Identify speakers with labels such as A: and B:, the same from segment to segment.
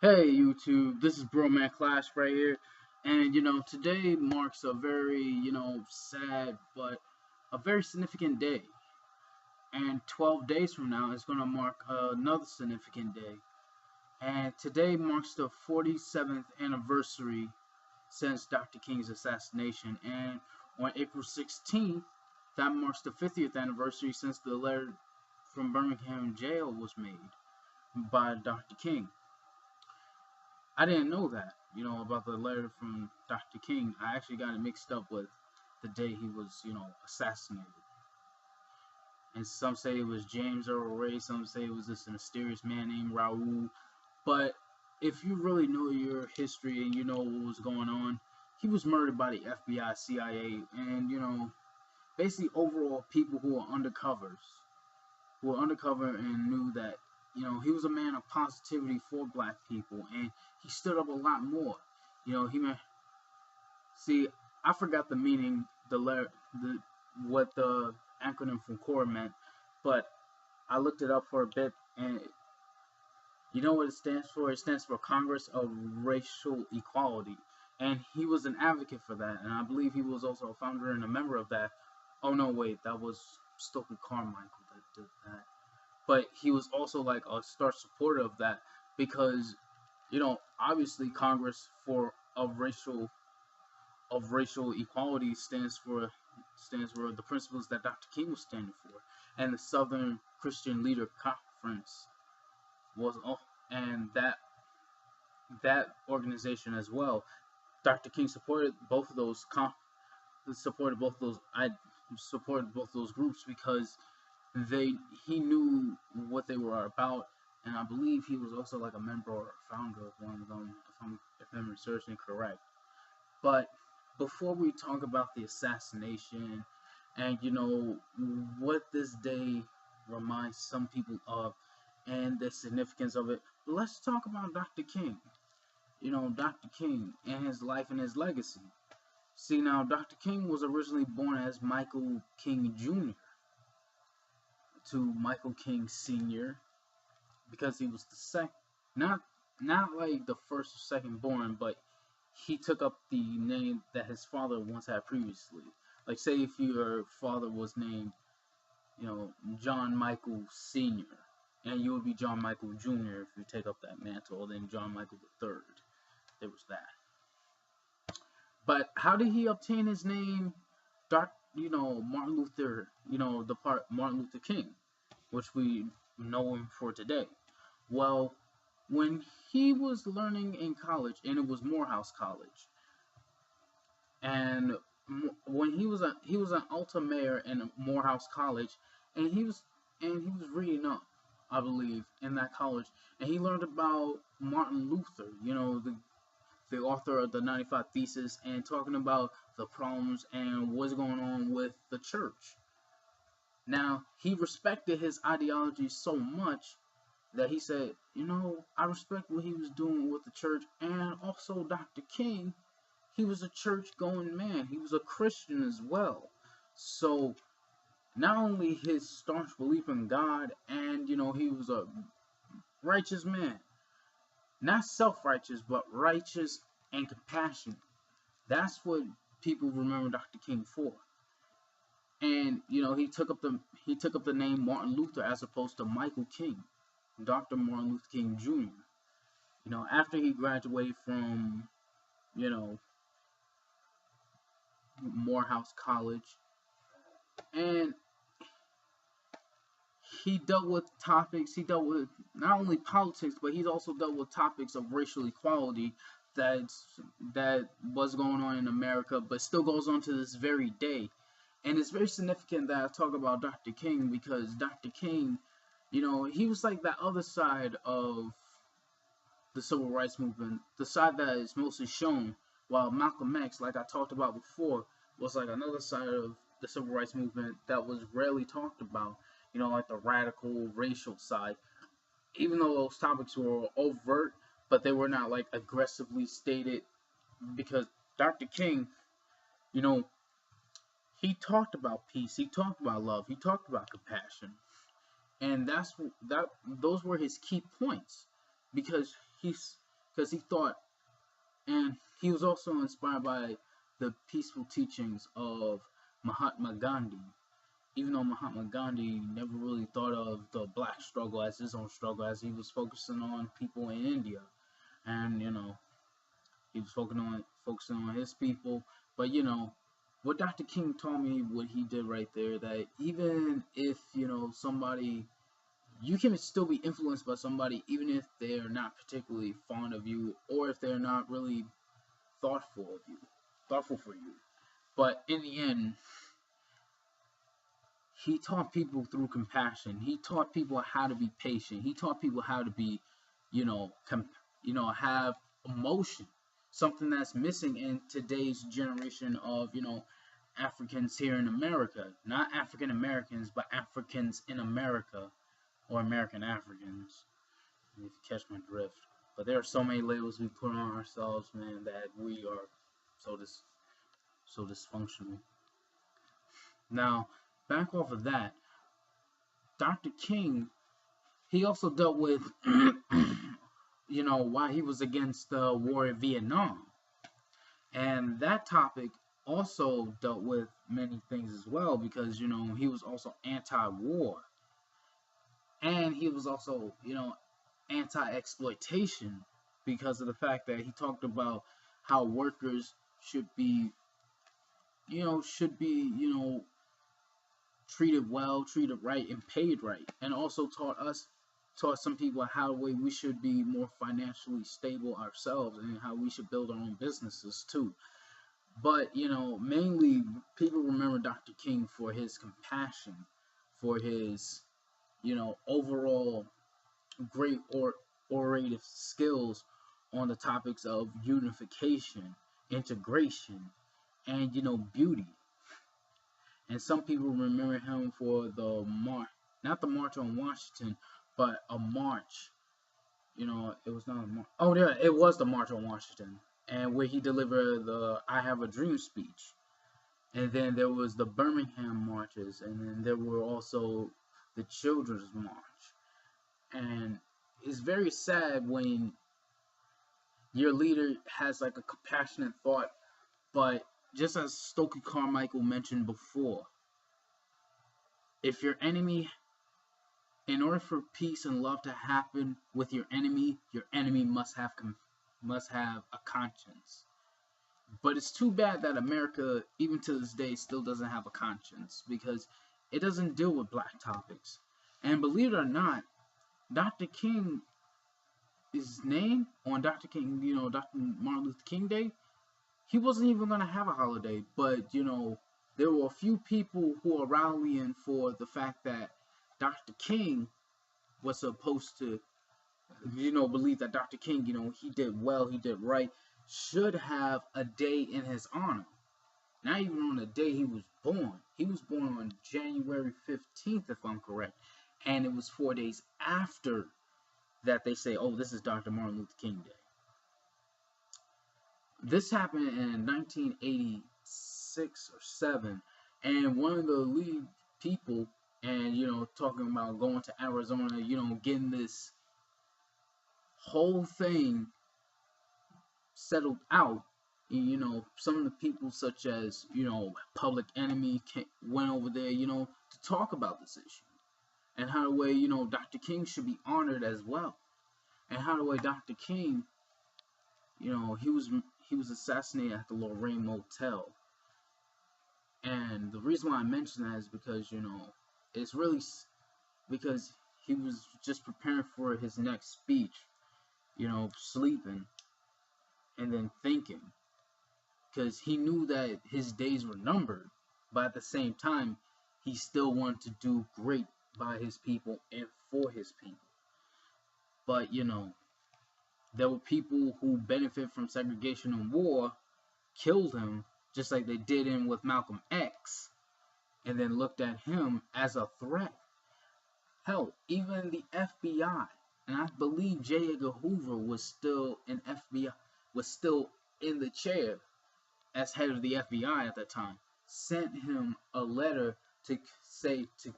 A: Hey YouTube, this is Bro Man Clash right here, and today marks a very sad but a very significant day, and 12 days from now is going to mark another significant day, and today marks the 47th anniversary since Dr. King's assassination, and on April 16th that marks the 50th anniversary since the Letter from Birmingham Jail was made by Dr. King. I didn't know that, about the letter from Dr. King. I actually got it mixed up with the day he was, assassinated. And some say it was James Earl Ray, some say it was this mysterious man named Raoul. But if you really know your history and you know what was going on, he was murdered by the FBI, CIA, and, basically overall people who were undercover and knew that he was a man of positivity for black people, and he stood up a lot more. He see, I forgot the meaning, what the acronym from CORE meant, but I looked it up for a bit, and you know what it stands for? It stands for Congress of Racial Equality, and he was an advocate for that, and I believe he was also a founder and a member of that. Oh no, wait, that was Stokely Carmichael that did that, but he was also like a star supporter of that because obviously Congress for of racial equality stands for the principles that Dr. King was standing for, and the Southern Christian Leader Conference was and that organization as well. Dr. King supported both of those I supported both of those groups because they he knew what they were about, and I believe he was also like a member or a founder of one of them, if memory serves me correct. But before we talk about the assassination and what this day reminds some people of and the significance of it, let's talk about Dr. King. Dr. King and his life and his legacy. See, now Dr. King was originally born as Michael King Jr. to Michael King Sr. because he was the second, not like the first or second born, but he took up the name that his father once had previously. Like, say if your father was named, John Michael Sr., and you would be John Michael Jr. if you take up that mantle, then John Michael III. There was that. But how did he obtain his name, Martin Luther, the part Martin Luther King, which we know him for today? Well, when he was learning in college, and it was Morehouse College, and when he was an Alta Mayor in Morehouse College, and he was reading up, I believe, in that college, and he learned about Martin Luther, the author of the 95 Thesis, and talking about the problems and what's going on with the church. Now, he respected his ideology so much that he said, I respect what he was doing with the church, and also Dr. King, he was a church-going man. He was a Christian as well. So, not only his staunch belief in God, and, he was a righteous man. Not self-righteous, but righteous and compassionate. That's what people remember Dr. King for. And he took up the name Martin Luther as opposed to Michael King, Dr. Martin Luther King Jr. After he graduated from Morehouse College, and he dealt with not only politics, but he's also dealt with topics of racial equality that was going on in America, but still goes on to this very day. And it's very significant that I talk about Dr. King because Dr. King, he was like that other side of the civil rights movement, the side that is mostly shown, while Malcolm X, like I talked about before, was like another side of the civil rights movement that was rarely talked about, like the radical racial side. Even though those topics were overt, but they were not like aggressively stated, because Dr. King, he talked about peace, he talked about love, he talked about compassion, and those were his key points, because because he thought, and he was also inspired by the peaceful teachings of Mahatma Gandhi. Even though Mahatma Gandhi never really thought of the black struggle as his own struggle, as he was focusing on people in India, and he was focusing on his people. But what Dr. King taught me, what he did right there, that even if somebody, you can still be influenced by somebody, even if they're not particularly fond of you, or if they're not really thoughtful for you. But in the end, he taught people through compassion. He taught people how to be patient. He taught people how to be, have emotion. Something that's missing in today's generation of, Africans here in America. Not African Americans, but Africans in America, or American Africans, if you catch my drift. But there are so many labels we put on ourselves, man, that we are so dysfunctional. Now, back off of that, Dr. King, he also dealt with, why he was against the war in Vietnam. And that topic also dealt with many things as well, because, he was also anti-war. And he was also, anti-exploitation, because of the fact that he talked about how workers should be, treated well, treated right, and paid right. And also taught some people how we should be more financially stable ourselves, and how we should build our own businesses too. But, mainly people remember Dr. King for his compassion, for his, overall great orative skills on the topics of unification, integration, and, beauty. And some people remember him for the not the March on Washington, but a march. It was not a march. Oh, yeah, it was the March on Washington, and where he delivered the "I Have a Dream" speech. And then there was the Birmingham marches, and then there were also the Children's March. And it's very sad when your leader has like a compassionate thought, but just as Stokely Carmichael mentioned before, if your enemy, in order for peace and love to happen with your enemy must have a conscience. But it's too bad that America, even to this day, still doesn't have a conscience, because it doesn't deal with black topics. And believe it or not, Dr. King, his name on Dr. King, Dr. Martin Luther King Day, he wasn't even going to have a holiday. But, there were a few people who are rallying for the fact that Dr. King was supposed to, believe that Dr. King, he did well, he did right, should have a day in his honor. Not even on the day he was born. He was born on January 15th, if I'm correct. And it was 4 days after that they say, oh, this is Dr. Martin Luther King Day. This happened in 1986 or 7. And one of the lead people, and, talking about going to Arizona, getting this whole thing settled out. Some of the people, such as, Public Enemy, went over there, to talk about this issue. And how the way, Dr. King should be honored as well. And how the way Dr. King, he was assassinated at the Lorraine Motel. And the reason why I mention that is because, it's really because he was just preparing for his next speech, sleeping and then thinking, because he knew that his days were numbered, but at the same time, he still wanted to do great by his people and for his people. But, there were people who benefit from segregation and war, killed him, just like they did him with Malcolm X, and then looked at him as a threat. Hell, even the FBI, and I believe J. Edgar Hoover was still in the chair as head of the FBI at that time, sent him a letter to say to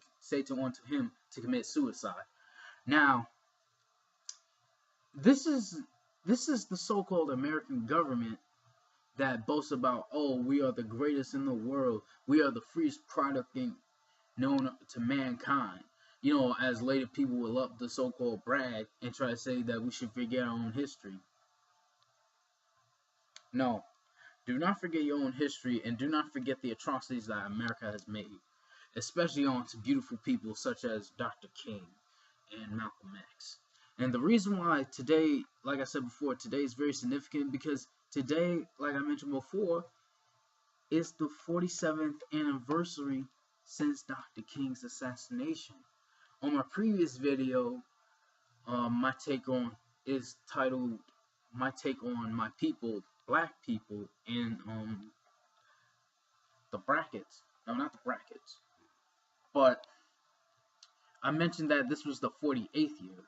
A: him to commit suicide. Now, this is This is the so-called American government that boasts about, oh, we are the greatest in the world. We are the freest product known to mankind. You know, as later people will love to so-called brag and try to say that we should forget our own history. No, do not forget your own history, and do not forget the atrocities that America has made, especially on to beautiful people such as Dr. King and Malcolm X. And the reason why today, like I said before, today is very significant because today, like I mentioned before, is the 47th anniversary since Dr. King's assassination. On my previous video, my take on is titled "My Take on My People, Black People," in the brackets. No, not the brackets. But I mentioned that this was the 48th year.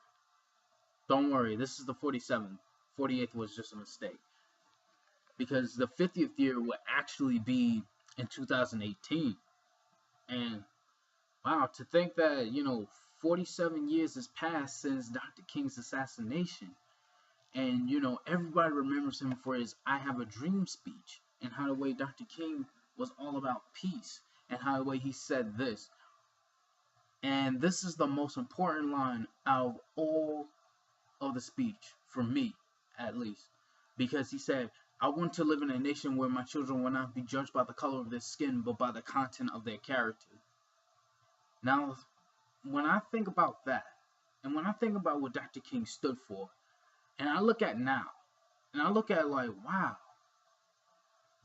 A: Don't worry, this is the 47th. 48th was just a mistake. Because the 50th year would actually be in 2018. And wow, to think that, 47 years has passed since Dr. King's assassination. And, everybody remembers him for his I Have a Dream speech. And how the way Dr. King was all about peace. And how the way he said this. And this is the most important line out of all of the speech, for me, at least. Because he said, I want to live in a nation where my children will not be judged by the color of their skin, but by the content of their character. Now, when I think about that, and when I think about what Dr. King stood for, and I look at now, and I look at like, wow,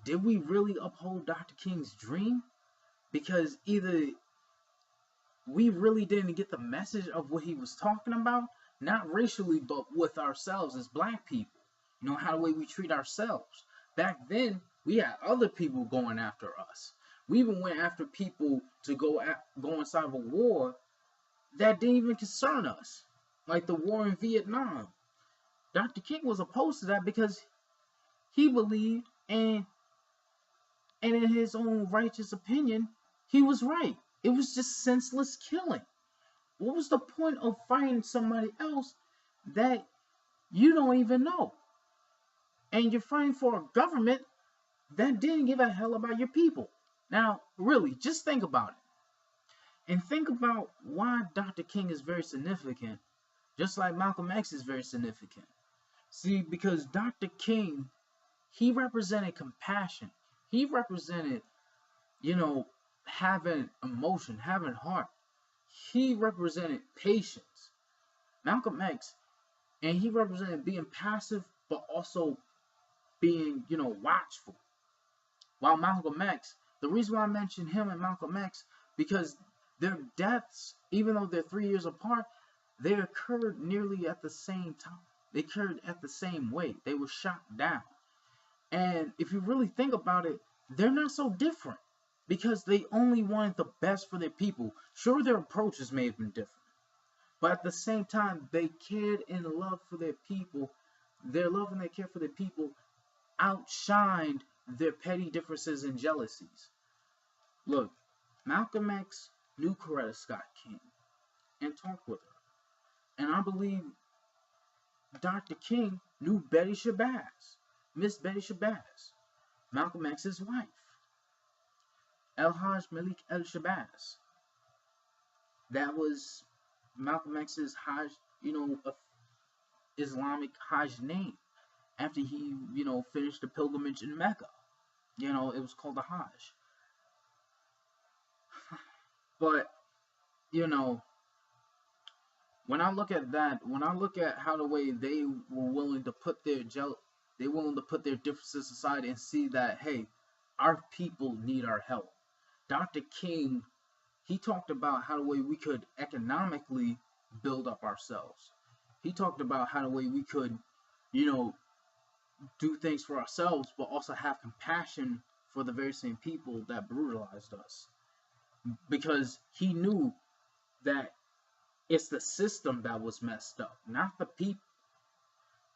A: did we really uphold Dr. King's dream? Because either we really didn't get the message of what he was talking about, not racially, but with ourselves as black people. How the way we treat ourselves. Back then, we had other people going after us. We even went after people to go inside of a war that didn't even concern us, like the war in Vietnam. Dr. King was opposed to that because he believed, and in his own righteous opinion, he was right. It was just senseless killing. What was the point of fighting somebody else that you don't even know? And you're fighting for a government that didn't give a hell about your people. Now, really, just think about it. And think about why Dr. King is very significant, just like Malcolm X is very significant. See, because Dr. King, he represented compassion. He represented, having emotion, having heart. He represented patience. Malcolm X, and he represented being passive, but also being, watchful. While Malcolm X, the reason why I mentioned him and Malcolm X, because their deaths, even though they're 3 years apart, they occurred nearly at the same time. They occurred at the same way. They were shot down. And if you really think about it, they're not so different because they only wanted the best for their people. Sure, their approaches may have been different, but at the same time, they cared and loved for their people. Their love and their care for their people outshined their petty differences and jealousies. Look, Malcolm X knew Coretta Scott King and talked with her. And I believe Dr. King knew Betty Shabazz, Miss Betty Shabazz, Malcolm X's wife, El-Hajj Malik El-Shabazz. That was Malcolm X's Hajj, Islamic Hajj name. After he, finished the pilgrimage in Mecca. It was called the Hajj. But, when I look at that, when I look at how the way they were willing to put their differences aside and see that, hey, our people need our help. Dr. King, he talked about how the way we could economically build up ourselves. He talked about how the way we could, do things for ourselves, but also have compassion for the very same people that brutalized us. Because he knew that it's the system that was messed up, not the people.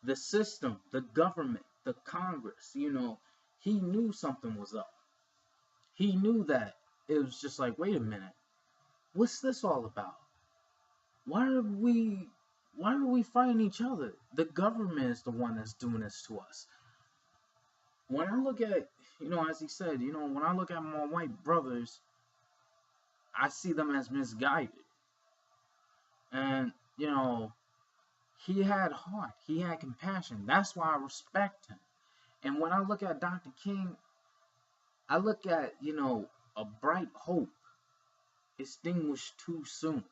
A: The system, the government, the Congress, he knew something was up. He knew that it was just like, wait a minute, what's this all about? Why are we why are we fighting each other? The government is the one that's doing this to us. When I look at, as he said, when I look at my white brothers, I see them as misguided. And, he had heart, he had compassion. That's why I respect him. And when I look at Dr. King, I look at, a bright hope extinguished too soon.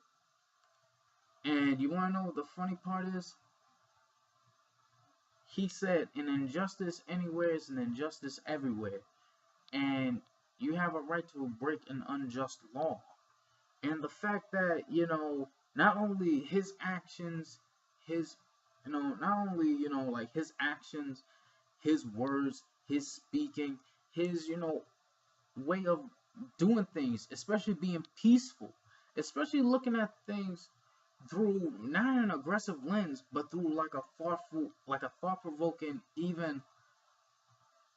A: And you want to know what the funny part is? He said, an injustice anywhere is an injustice everywhere. And you have a right to break an unjust law. And the fact that, not only his actions, like his actions, his words, his speaking, his, way of doing things, especially being peaceful, especially looking at things through not an aggressive lens, but through like a thought-provoking, even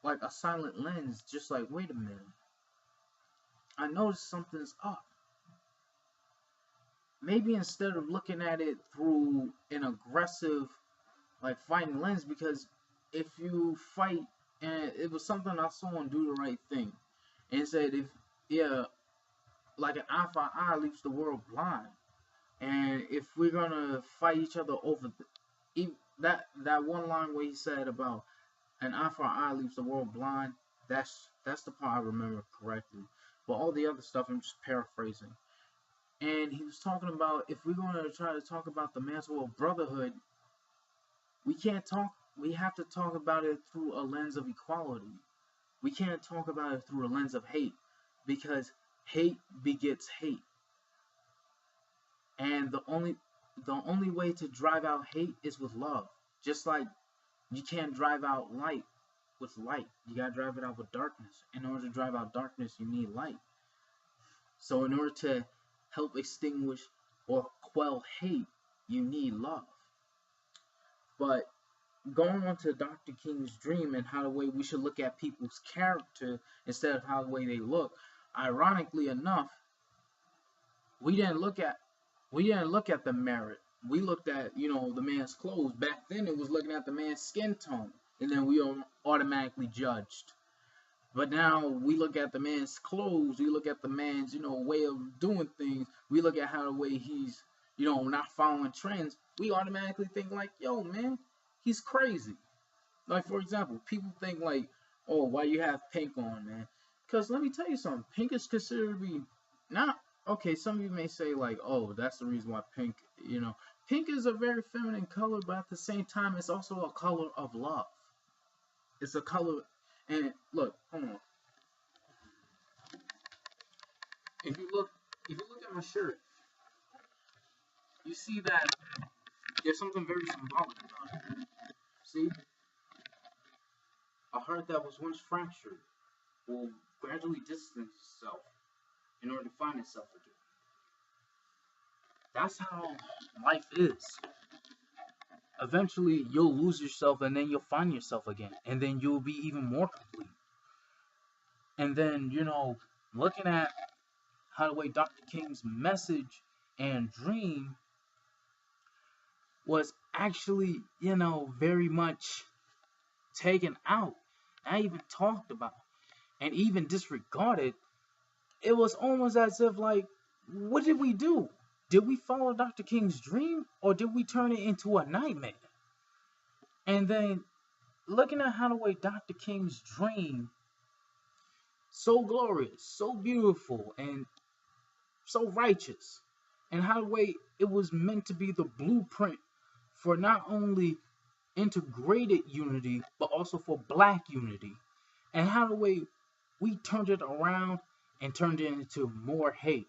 A: like a silent lens, just like, wait a minute, I noticed something's up. Maybe instead of looking at it through an aggressive, like fighting lens, because if you fight, and it was something I saw on Do the Right Thing, and it said, like an eye for eye leaves the world blind. And if we're gonna fight each other over that one line where he said about an eye for eye leaves the world blind, that's the part I remember correctly. But all the other stuff I'm just paraphrasing. And he was talking about, if we're gonna try to talk about the mantle of brotherhood, we have to talk about it through a lens of equality. We can't talk about it through a lens of hate, because hate begets hate. And the only way to drive out hate is with love. Just like you can't drive out light with light. You gotta drive it out with darkness. In order to drive out darkness, you need light. So in order to help extinguish or quell hate, you need love. But going on to Dr. King's dream and how the way we should look at people's character instead of how the way they look, ironically enough, we didn't look at the merit. We looked at, the man's clothes. Back then, it was looking at the man's skin tone, and then we are automatically judged. But now we look at the man's clothes. We look at the man's, way of doing things. We look at how the way he's, not following trends. We automatically think like, yo, man, he's crazy. Like, for example, people think like, oh, why you have pink on, man? Because let me tell you something. Pink is considered to be not. Okay, some of you may say like, oh, that's the reason why pink, pink is a very feminine color, but at the same time, it's also a color of love. It's a color, and look, hold on. If you look at my shirt, you see that there's something very symbolic about it. See, a heart that was once fractured will gradually distance itself in order to find itself again. That's how life is. Eventually, you'll lose yourself, and then you'll find yourself again, and then you'll be even more complete. And then, looking at how the way Dr. King's message and dream was actually, very much taken out, not even talked about, and even disregarded. It was almost as if like, what did we do? Did we follow Dr. King's dream, or did we turn it into a nightmare? And then looking at how the way Dr. King's dream, so glorious, so beautiful, and so righteous, and how the way it was meant to be the blueprint for not only integrated unity, but also for black unity, and how the way we turned it around and turned it into more hate.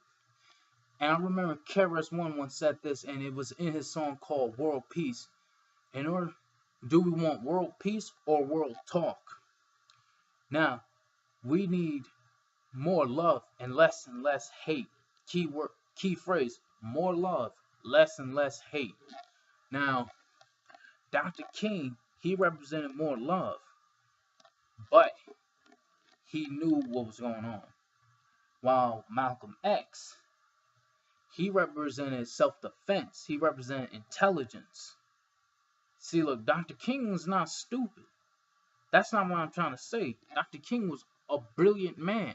A: And I remember KRS-One once said this, and it was in his song called World Peace. Do we want world peace or world talk? Now, we need more love and less hate. Key phrase, more love, less and less hate. Now, Dr. King, he represented more love, but he knew what was going on. While Malcolm X, he represented self-defense. He represented intelligence. See, look, Dr. King was not stupid. That's not what I'm trying to say. Dr. King was a brilliant man.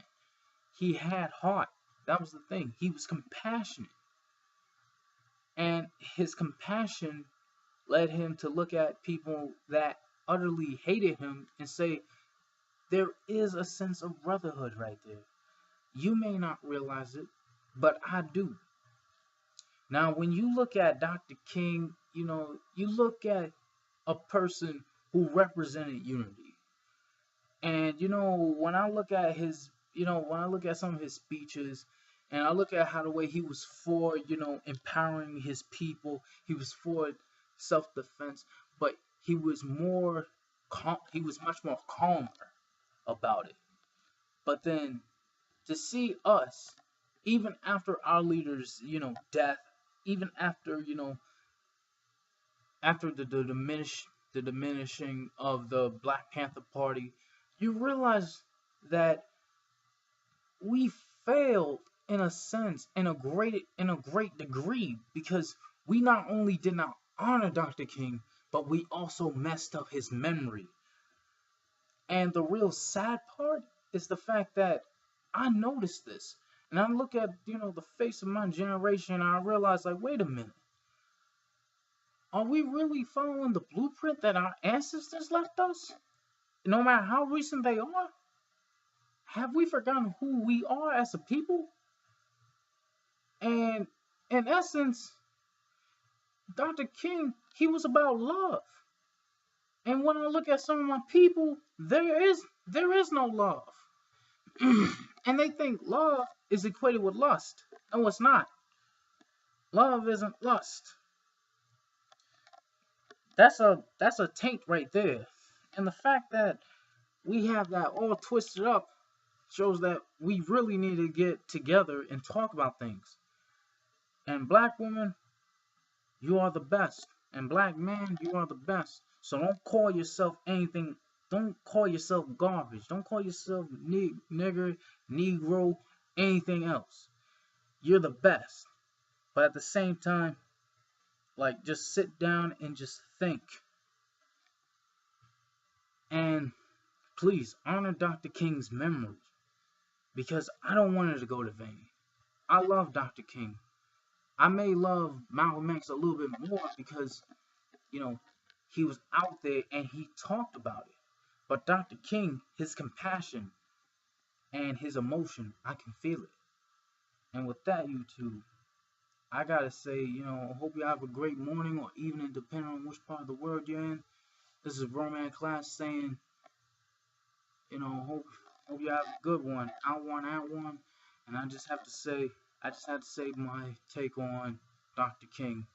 A: He had heart. That was the thing. He was compassionate. And his compassion led him to look at people that utterly hated him and say, there is a sense of brotherhood right there. You may not realize it, but I do. Now, when you look at Dr. King, you look at a person who represented unity. And, when I look at some of his speeches, and I look at how the way he was for, empowering his people, he was for self-defense, but he was much more calmer about it. But then to see us, even after our leader's, death, even after, after the diminishing of the Black Panther Party, you realize that we failed in a sense, in a great degree, because we not only did not honor Dr. King, but we also messed up his memory. And the real sad part is the fact that I noticed this, and I look at the face of my generation, and I realize, like, wait a minute, are we really following the blueprint that our ancestors left us? No matter how recent they are, have we forgotten who we are as a people? And in essence, Dr. King, he was about love. And when I look at some of my people, there is no love. And they think love is equated with lust. No, it's not. Love isn't lust. That's a taint right there. And the fact that we have that all twisted up shows that we really need to get together and talk about things. And black woman, you are the best. And black man, you are the best. So don't call yourself anything. Don't call yourself garbage. Don't call yourself nigger, negro, anything else. You're the best. But at the same time, like, just sit down and just think. And please honor Dr. King's memory, because I don't want it to go to vain. I love Dr. King. I may love Malcolm X a little bit more because, he was out there and he talked about it. But Dr. King, his compassion and his emotion, I can feel it. And with that, YouTube, I gotta say, I hope you have a great morning or evening, depending on which part of the world you're in. This is Roman Class saying, hope you have a good one. Out one. And I just had to say my take on Dr. King.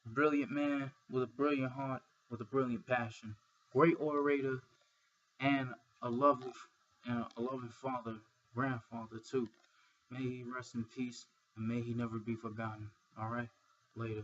A: Brilliant man with a brilliant heart, with a brilliant passion. Great orator, and a loving father, grandfather too. May he rest in peace, and may he never be forgotten. All right, later.